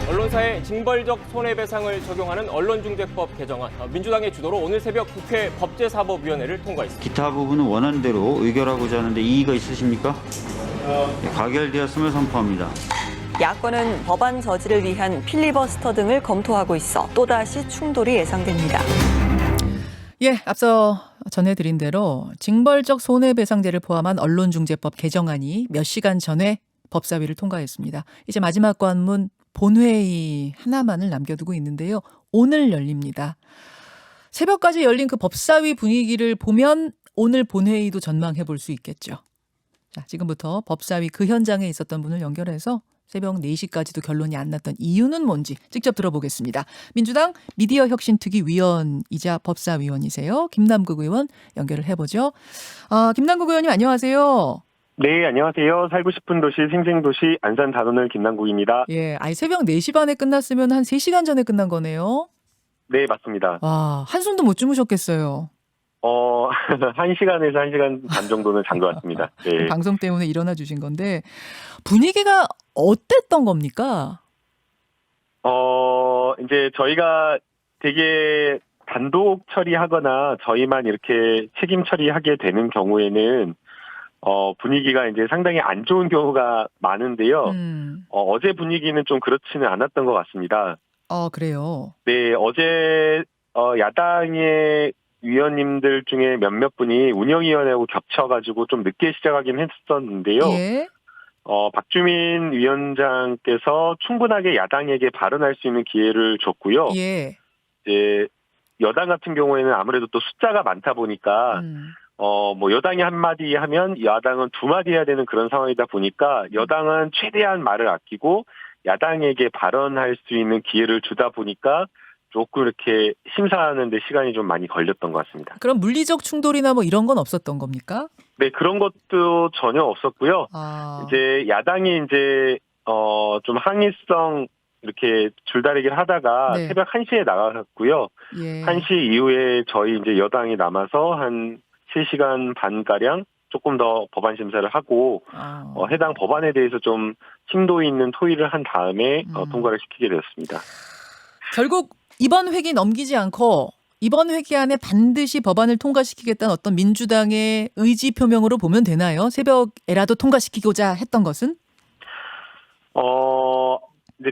언론사에 징벌적 손해배상을 적용하는 언론중재법 개정안, 민주당의 주도로 오늘 새벽 국회 법제사법위원회를 통과했습니다. 기타 부분은 원하는 대로 의결하고자 하는데 이의가 있으십니까? 가결되었음을 선포합니다. 야권은 법안 저지를 위한 필리버스터 등을 검토하고 있어 또다시 충돌이 예상됩니다. 예, 앞서 전해드린 대로 징벌적 손해배상제를 포함한 언론중재법 개정안이 몇 시간 전에 법사위를 통과했습니다. 이제 마지막 관문 본회의 하나만을 남겨두고 있는데요. 오늘 열립니다. 새벽까지 열린 그 법사위 분위기를 보면 오늘 본회의도 전망해 볼 수 있겠죠. 자, 지금부터 법사위 그 현장에 있었던 분을 연결해서 새벽 4시까지도 결론이 안 났던 이유는 뭔지 직접 들어보겠습니다. 민주당 미디어혁신특위 위원이자 법사위원이세요. 김남국 의원 연결을 해보죠. 김남국 의원님 안녕하세요. 네, 안녕하세요. 살고 싶은 도시 생생도시 안산 단원을 김남국입니다. 예, 새벽 4시 반에 끝났으면 한 3시간 전에 끝난 거네요. 네, 맞습니다. 와, 한숨도 못 주무셨겠어요. 1시간에서 1시간 반 정도는 잔 것 같습니다. 네. 방송 때문에 일어나 주신 건데 분위기가 어땠던 겁니까? 이제 저희가 되게 단독 처리하거나 저희만 이렇게 책임 처리하게 되는 경우에는 분위기가 이제 상당히 안 좋은 경우가 많은데요. 어제 분위기는 좀 그렇지는 않았던 것 같습니다. 그래요? 네, 어제 야당의 위원님들 중에 몇몇 분이 운영위원회하고 겹쳐가지고 좀 늦게 시작하긴 했었는데요. 예. 박주민 위원장께서 충분하게 야당에게 발언할 수 있는 기회를 줬고요. 예. 이제 여당 같은 경우에는 아무래도 또 숫자가 많다 보니까 뭐 여당이 한마디 하면 야당은 두마디 해야 되는 그런 상황이다 보니까 여당은 최대한 말을 아끼고 야당에게 발언할 수 있는 기회를 주다 보니까 조금 이렇게 심사하는 데 시간이 좀 많이 걸렸던 것 같습니다. 그럼 물리적 충돌이나 뭐 이런 건 없었던 겁니까? 네, 그런 것도 전혀 없었고요. 이제 야당이 이제 좀 항의성 이렇게 줄다리기를 하다가 네. 새벽 1시에 나갔고요. 예. 1시 이후에 저희 이제 여당이 남아서 한 3시간 반가량 조금 더 법안 심사를 하고 해당 법안에 대해서 좀 심도 있는 토의를 한 다음에 통과를 시키게 되었습니다. 결국 이번 회기 넘기지 않고 이번 회기 안에 반드시 법안을 통과시키겠다는 어떤 민주당의 의지 표명으로 보면 되나요? 새벽에라도 통과시키고자 했던 것은? 이제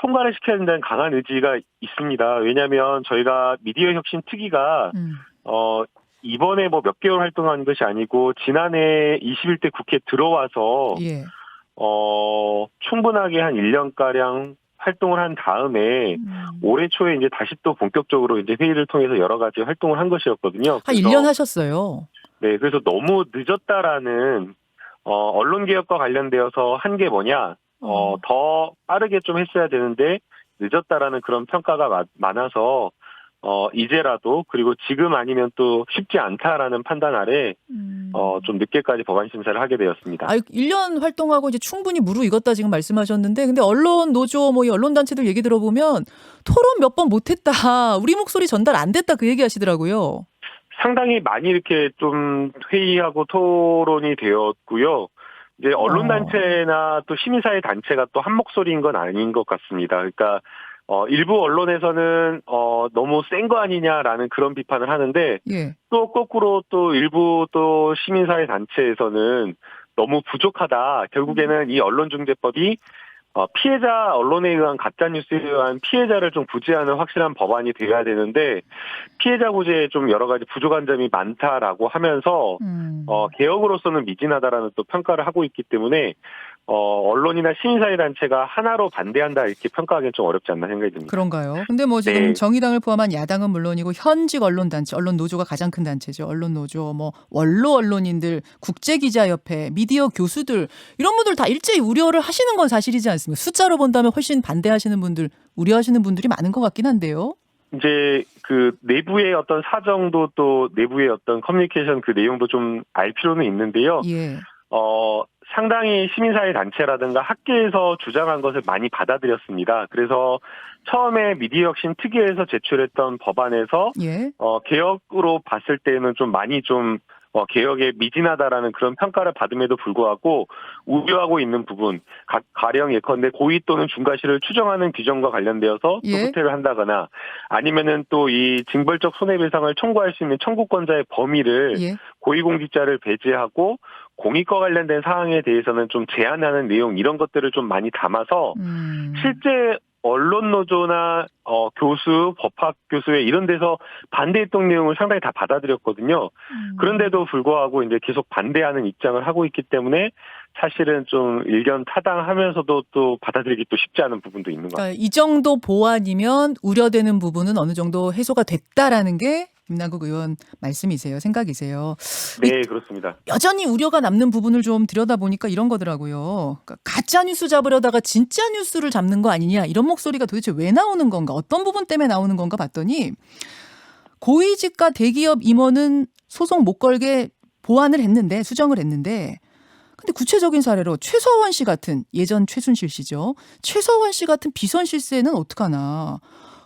통과를 시켜야 된다는 강한 의지가 있습니다. 왜냐하면 저희가 미디어혁신특위가 이번에 뭐 몇 개월 활동한 것이 아니고 지난해 21대 국회 들어와서 예. 충분하게 한 1년가량 활동을 한 다음에 올해 초에 이제 다시 또 본격적으로 이제 회의를 통해서 여러 가지 활동을 한 것이었거든요. 한 1년 하셨어요. 네, 그래서 너무 늦었다라는 언론개혁과 관련되어서 한 게 뭐냐, 더 빠르게 좀 했어야 되는데 늦었다라는 그런 평가가 많아서 이제라도 그리고 지금 아니면 또 쉽지 않다라는 판단 아래 좀 늦게까지 법안 심사를 하게 되었습니다. 1년 활동하고 이제 충분히 무르익었다 지금 말씀하셨는데 근데 언론 노조 뭐 이 언론 단체들 얘기 들어보면 토론 몇 번 못했다. 우리 목소리 전달 안 됐다 그 얘기 하시더라고요. 상당히 많이 이렇게 좀 회의하고 토론이 되었고요. 이제 언론단체나 또 시민사회 단체가 또 한 목소리인 건 아닌 것 같습니다. 그러니까 일부 언론에서는 너무 센 거 아니냐라는 그런 비판을 하는데 예. 또 거꾸로 또 일부 또 시민사회 단체에서는 너무 부족하다. 결국에는 이 언론중재법이 피해자 언론에 의한 가짜뉴스에 의한 피해자를 좀 구제하는 확실한 법안이 되어야 되는데 피해자 구제에 좀 여러 가지 부족한 점이 많다라고 하면서 개혁으로서는 미진하다라는 또 평가를 하고 있기 때문에 언론이나 시민사회 단체가 하나로 반대한다 이렇게 평가하기는 좀 어렵지 않나 생각이 듭니다. 그런가요? 근데 뭐 지금 네. 정의당을 포함한 야당은 물론이고 현직 언론단체, 언론노조가 가장 큰 단체죠. 언론노조, 뭐 원로 언론인들, 국제기자협회, 미디어 교수들 이런 분들 다 일제히 우려를 하시는 건 사실이지 않습니까? 숫자로 본다면 훨씬 반대하시는 분들, 우려하시는 분들이 많은 것 같긴 한데요. 이제 그 내부의 어떤 사정도 또 내부의 어떤 커뮤니케이션 그 내용도 좀 알 필요는 있는데요. 예. 상당히 시민사회 단체라든가 학계에서 주장한 것을 많이 받아들였습니다. 그래서 처음에 미디어혁신특위에서 제출했던 법안에서 예. 개혁으로 봤을 때는 좀 많이 좀 개혁에 미진하다라는 그런 평가를 받음에도 불구하고 우려하고 있는 부분, 가령 예컨대 고의 또는 중과실을 추정하는 규정과 관련되어서 또 예. 후퇴를 한다거나 아니면은 또 이 징벌적 손해배상을 청구할 수 있는 청구권자의 범위를 예. 고위공직자를 배제하고 공익과 관련된 사항에 대해서는 좀 제한하는 내용 이런 것들을 좀 많이 담아서 실제 언론노조나 교수, 법학 교수회 이런 데서 반대했던 내용을 상당히 다 받아들였거든요. 그런데도 불구하고 이제 계속 반대하는 입장을 하고 있기 때문에 사실은 좀 일견 타당하면서도 또 받아들이기 또 쉽지 않은 부분도 있는 것 같아요. 그러니까 이 정도 보완이면 우려되는 부분은 어느 정도 해소가 됐다라는 게 김남국 의원 말씀이세요. 생각이세요. 네, 그렇습니다. 여전히 우려가 남는 부분을 좀 들여다보니까 이런 거더라고요. 그러니까 가짜 뉴스 잡으려다가 진짜 뉴스를 잡는 거 아니냐 이런 목소리가 도대체 왜 나오는 건가 어떤 부분 때문에 나오는 건가 봤더니 고위직과 대기업 임원은 소송 못 걸게 보완을 했는데 수정을 했는데 근데 구체적인 사례로 최서원 씨 같은 예전 최순실 씨죠. 최서원 씨 같은 비선 실세는 어떡하나.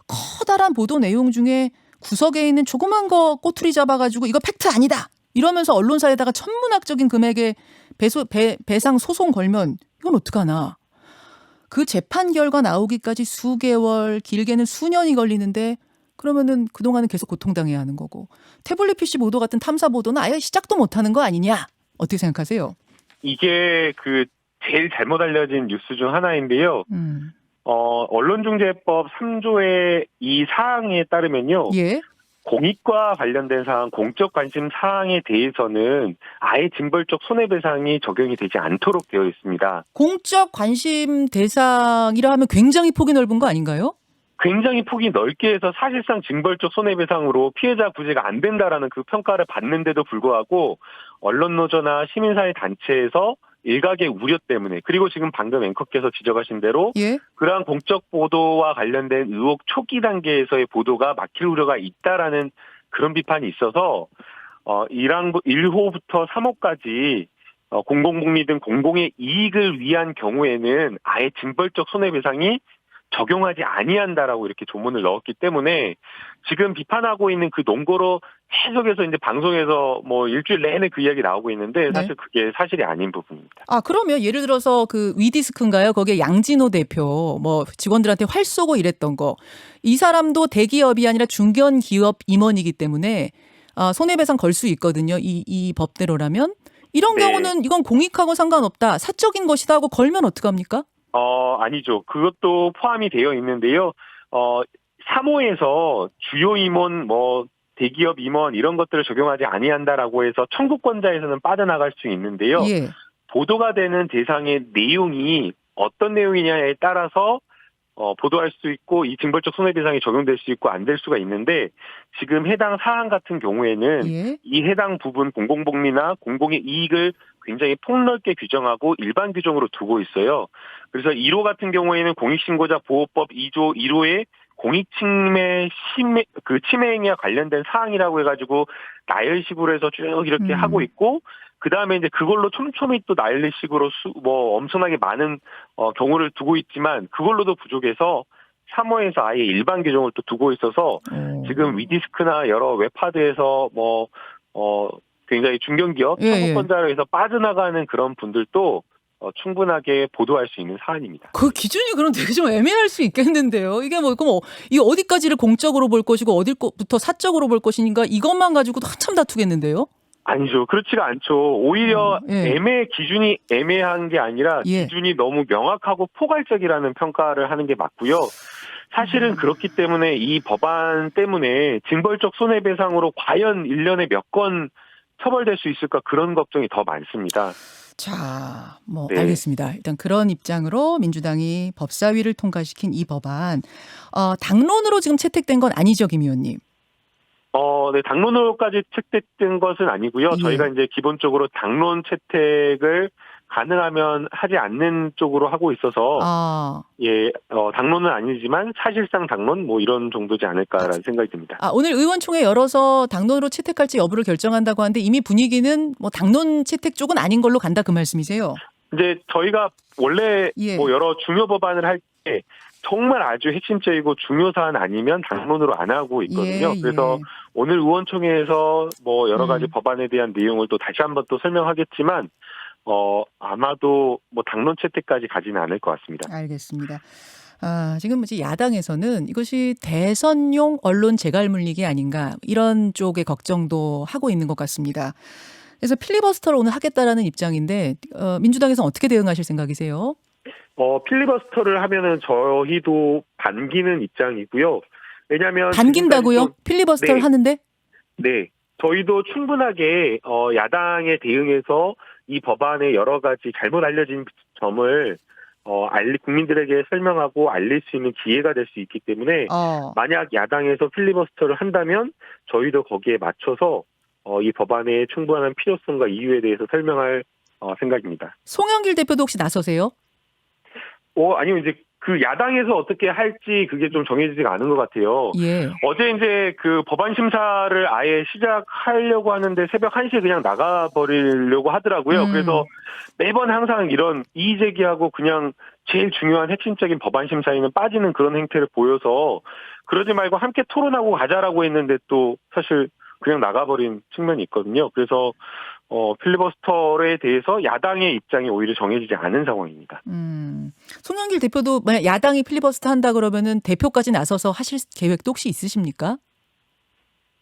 커다란 보도 내용 중에 구석에 있는 조그만 거 꼬투리 잡아가지고 이거 팩트 아니다. 이러면서 언론사에다가 천문학적인 금액의 배상 소송 걸면 이건 어떡하나. 그 재판 결과 나오기까지 수개월, 길게는 수년이 걸리는데 그러면은 그동안은 계속 고통당해야 하는 거고. 태블릿 PC 보도 같은 탐사 보도는 아예 시작도 못하는 거 아니냐. 어떻게 생각하세요? 이게 그 제일 잘못 알려진 뉴스 중 하나인데요. 언론중재법 3조의 이 사항에 따르면요. 예. 공익과 관련된 사항, 공적 관심 사항에 대해서는 아예 징벌적 손해배상이 적용이 되지 않도록 되어 있습니다. 공적 관심 대상이라 하면 굉장히 폭이 넓은 거 아닌가요? 굉장히 폭이 넓게 해서 사실상 징벌적 손해배상으로 피해자 구제가 안 된다라는 그 평가를 받는데도 불구하고 언론노조나 시민사회 단체에서 일각의 우려 때문에 그리고 지금 방금 앵커께서 지적하신 대로 예. 그러한 공적 보도와 관련된 의혹 초기 단계에서의 보도가 막힐 우려가 있다라는 그런 비판이 있어서 1호부터 3호까지 공공복리 등 공공의 이익을 위한 경우에는 아예 징벌적 손해배상이 적용하지 아니한다라고 이렇게 조문을 넣었기 때문에 지금 비판하고 있는 그 논거로 계속해서 이제 방송에서 뭐 일주일 내내 그 이야기 나오고 있는데 사실 그게 사실이 아닌 부분입니다. 아, 그러면 예를 들어서 그 위디스크인가요? 거기에 양진호 대표 뭐 직원들한테 활 쏘고 이랬던 거. 이 사람도 대기업이 아니라 중견기업 임원이기 때문에 손해배상 걸 수 있거든요. 이 법대로라면. 이런 네. 경우는 이건 공익하고 상관없다. 사적인 것이다 하고 걸면 어떡합니까? 아니죠. 그것도 포함이 되어 있는데요. 3호에서 주요 임원, 대기업 임원 이런 것들을 적용하지 아니한다라고 해서 청구권자에서는 빠져나갈 수 있는데요. 예. 보도가 되는 대상의 내용이 어떤 내용이냐에 따라서 보도할 수 있고 이 징벌적 손해배상이 적용될 수 있고 안 될 수가 있는데 지금 해당 사안 같은 경우에는 예. 이 해당 부분 공공복리나 공공의 이익을 굉장히 폭넓게 규정하고 일반 규정으로 두고 있어요. 그래서 1호 같은 경우에는 공익신고자 보호법 2조 1호의 공익침해 침해 행위와 관련된 사항이라고 해가지고 나열식으로 해서 쭉 이렇게 하고 있고 그 다음에 이제 그걸로 촘촘히 또 나열식으로 엄청나게 많은 경우를 두고 있지만 그걸로도 부족해서 3호에서 아예 일반 규정을 또 두고 있어서 지금 위디스크나 여러 웹하드에서 굉장히 중견기업 청구권자로 해서 빠져나가는 그런 분들도 충분하게 보도할 수 있는 사안입니다. 그 기준이 그럼 되게 좀 애매할 수 있겠는데요. 이게 그럼 이 어디까지를 공적으로 볼 것이고 어디부터 사적으로 볼 것인가 이것만 가지고도 한참 다투겠는데요. 아니죠. 그렇지가 않죠. 오히려 기준이 애매한 게 아니라 기준이 너무 명확하고 포괄적이라는 평가를 하는 게 맞고요. 사실은 그렇기 때문에 이 법안 때문에 징벌적 손해배상으로 과연 1년에 몇 건 처벌될 수 있을까 그런 걱정이 더 많습니다. 자, 알겠습니다. 일단 그런 입장으로 민주당이 법사위를 통과시킨 이 법안, 당론으로 지금 채택된 건 아니죠, 김 의원님? 네, 당론으로까지 채택된 것은 아니고요. 저희가 이제 기본적으로 당론 채택을 가능하면 하지 않는 쪽으로 하고 있어서, 당론은 아니지만 사실상 당론 이런 정도지 않을까라는 생각이 듭니다. 오늘 의원총회 열어서 당론으로 채택할지 여부를 결정한다고 하는데 이미 분위기는 당론 채택 쪽은 아닌 걸로 간다 그 말씀이세요? 이제 저희가 원래 여러 중요 법안을 할 때 정말 아주 핵심적이고 중요 사안 아니면 당론으로 안 하고 있거든요. 예, 그래서 예. 오늘 의원총회에서 뭐 여러 가지 법안에 대한 내용을 또 다시 한번 또 설명하겠지만 아마도 뭐 당론 채택까지 가지는 않을 것 같습니다. 알겠습니다. 지금 이제 야당에서는 이것이 대선용 언론 재갈 물리기 아닌가 이런 쪽의 걱정도 하고 있는 것 같습니다. 그래서 필리버스터를 오늘 하겠다라는 입장인데 민주당에서는 어떻게 대응하실 생각이세요? 필리버스터를 하면은 저희도 반기는 입장이고요. 왜냐하면 반긴다고요? 지금까지 필리버스터를 네. 하는데? 네, 저희도 충분하게 야당에 대응해서 이 법안의 여러 가지 잘못 알려진 점을 국민들에게 설명하고 알릴 수 있는 기회가 될 수 있기 때문에 만약 야당에서 필리버스터를 한다면 저희도 거기에 맞춰서 이 법안의 충분한 필요성과 이유에 대해서 설명할 생각입니다. 송영길 대표도 혹시 나서세요? 아니요, 이제 그 야당에서 어떻게 할지 그게 좀 정해지지가 않은 것 같아요. 예. 어제 이제 그 법안 심사를 아예 시작하려고 하는데 새벽 1시에 그냥 나가버리려고 하더라고요. 그래서 매번 항상 이런 이의 제기하고 그냥 제일 중요한 핵심적인 법안 심사에는 빠지는 그런 행태를 보여서 그러지 말고 함께 토론하고 가자라고 했는데 또 사실 그냥 나가버린 측면이 있거든요. 그래서 필리버스터에 대해서 야당의 입장이 오히려 정해지지 않은 상황입니다. 송영길 대표도 만약 야당이 필리버스터 한다 그러면은 대표까지 나서서 하실 계획도 혹시 있으십니까?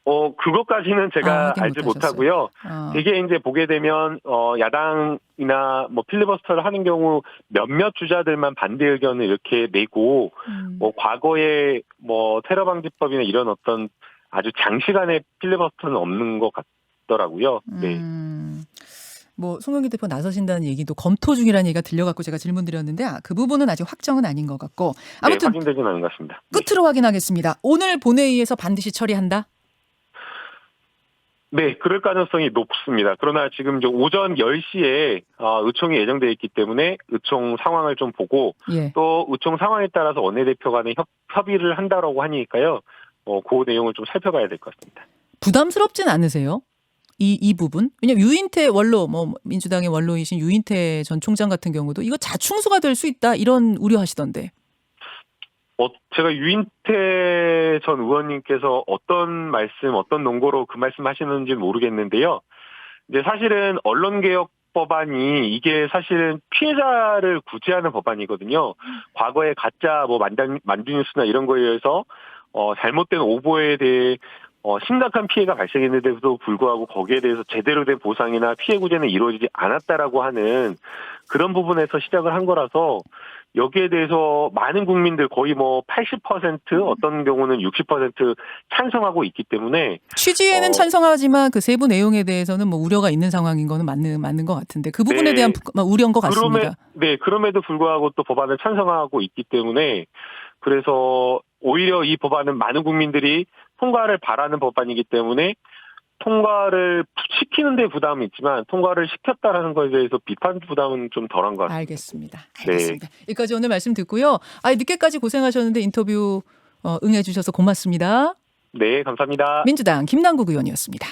그것까지는 제가 하긴 알지 못하셨어요. 못하고요. 되게 이제 보게 되면 야당이나 뭐 필리버스터를 하는 경우 몇몇 주자들만 반대 의견을 이렇게 내고 뭐 과거에 뭐 테러 방지법이나 이런 어떤 아주 장시간의 필리버스터는 없는 것 같더라고요. 네. 뭐 송영길 대표 나서신다는 얘기도 검토 중이라는 얘기가 들려갖고 제가 질문드렸는데 그 부분은 아직 확정은 아닌 것 같고 아무튼 네, 확인되지는 않은 것 같습니다. 끝으로 확인하겠습니다. 오늘 본회의에서 반드시 처리한다? 네, 그럴 가능성이 높습니다. 그러나 지금 이제 오전 10시에 의총이 예정되어 있기 때문에 의총 상황을 좀 보고 예. 또 의총 상황에 따라서 원내대표 간에 협의를 한다라고 하니까요. 그 내용을 좀 살펴봐야 될 것 같습니다. 부담스럽진 않으세요? 이 부분? 왜냐면 유인태 원로, 민주당의 원로이신 유인태 전 총장 같은 경우도 이거 자충수가 될 수 있다 이런 우려하시던데. 제가 유인태 전 의원님께서 어떤 논거로 그 말씀 하시는지 모르겠는데요. 이제 사실은 언론개혁법안이 이게 사실은 피해자를 구제하는 법안이거든요. 과거에 가짜 만주뉴스나 이런 거에 의해서 잘못된 오보에 대해 심각한 피해가 발생했는데도 불구하고 거기에 대해서 제대로 된 보상이나 피해 구제는 이루어지지 않았다라고 하는 그런 부분에서 시작을 한 거라서 여기에 대해서 많은 국민들 거의 80% 어떤 경우는 60% 찬성하고 있기 때문에 취지에는 찬성하지만 그 세부 내용에 대해서는 우려가 있는 상황인 거는 맞는 것 같은데 그 부분에 네. 대한 우려인 것 같습니다. 그럼에도 불구하고 또 법안을 찬성하고 있기 때문에 그래서 오히려 이 법안은 많은 국민들이 통과를 바라는 법안이기 때문에 통과를 시키는 데 부담이 있지만 통과를 시켰다라는 것에 대해서 비판 부담은 좀 덜한 것 같습니다. 알겠습니다. 네. 여기까지 오늘 말씀 듣고요. 늦게까지 고생하셨는데 인터뷰 응해 주셔서 고맙습니다. 네, 감사합니다. 민주당 김남국 의원이었습니다.